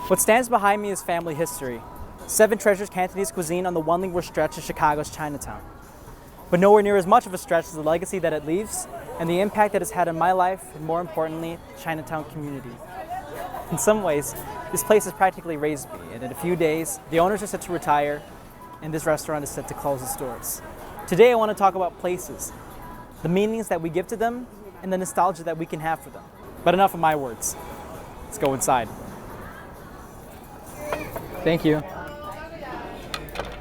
What stands behind me is family history. 7 treasures Cantonese cuisine on the one lingual stretch of Chicago's Chinatown. But nowhere near as much of a stretch as the legacy that it leaves and the impact that it's had on my life and, more importantly, the Chinatown community. In some ways, this place has practically raised me, and in a few days, the owners are set to retire and this restaurant is set to close its doors. Today I want to talk about places, the meanings that we give to them, and the nostalgia that we can have for them. But enough of my words. Let's go inside. Thank you.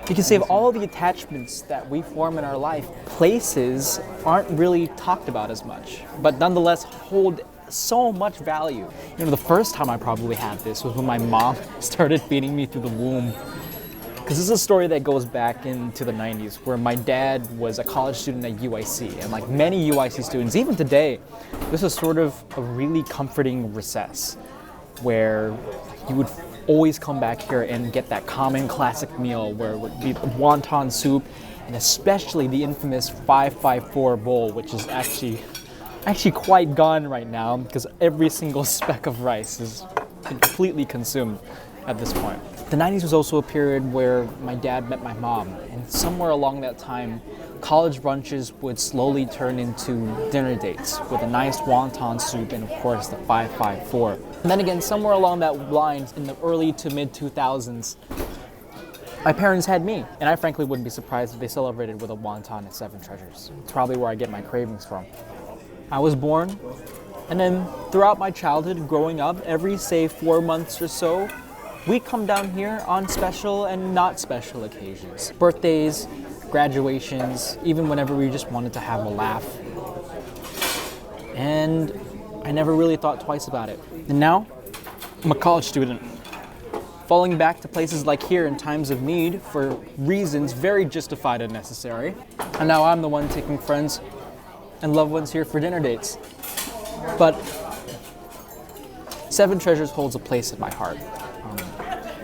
You can say of all the attachments that we form in our life, places aren't really talked about as much, but nonetheless hold so much value. You know, the first time I probably had this was when my mom started feeding me through the womb. Because this is a story that goes back into the 90s, where my dad was a college student at UIC, and like many UIC students, even today, this was sort of a really comforting recess, where you would always come back here and get that common classic meal where it would be the wonton soup, and especially the infamous 554 bowl, which is actually quite gone right now because every single speck of rice is completely consumed at this point. The 90s was also a period where my dad met my mom, and somewhere along that time, college brunches would slowly turn into dinner dates with a nice wonton soup and of course the 554. And then again, somewhere along that line in the early to mid 2000s, my parents had me, and I frankly wouldn't be surprised if they celebrated with a wonton at 7 Treasures. It's probably where I get my cravings from. I was born, and then throughout my childhood growing up, every say 4 months or so, we come down here on special and not special occasions. Birthdays, graduations, even whenever we just wanted to have a laugh. And I never really thought twice about it. And now, I'm a college student, falling back to places like here in times of need for reasons very justified and necessary. And now I'm the one taking friends and loved ones here for dinner dates. But 7 Treasures holds a place in my heart.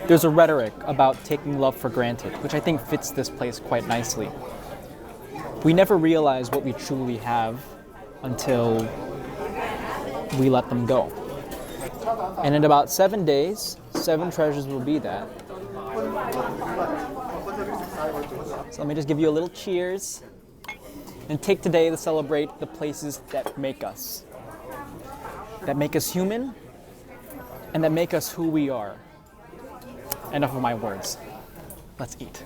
There's a rhetoric about taking love for granted, which I think fits this place quite nicely. We never realize what we truly have until we let them go. And in about 7 days, 7 Treasures will be that. So let me just give you a little cheers and take today to celebrate the places that make us human, and that make us who we are. Enough of my words. Let's eat.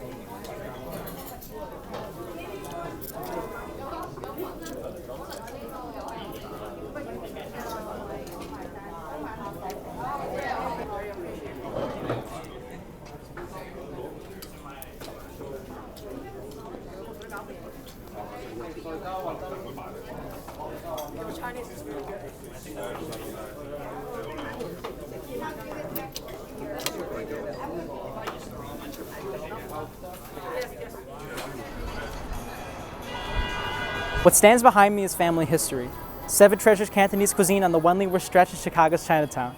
What stands behind me is family history. 7 treasures Cantonese cuisine on the one lingual stretch of Chicago's Chinatown.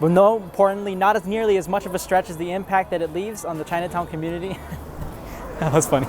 But no, importantly, not as nearly as much of a stretch as the impact that it leaves on the Chinatown community. That was funny.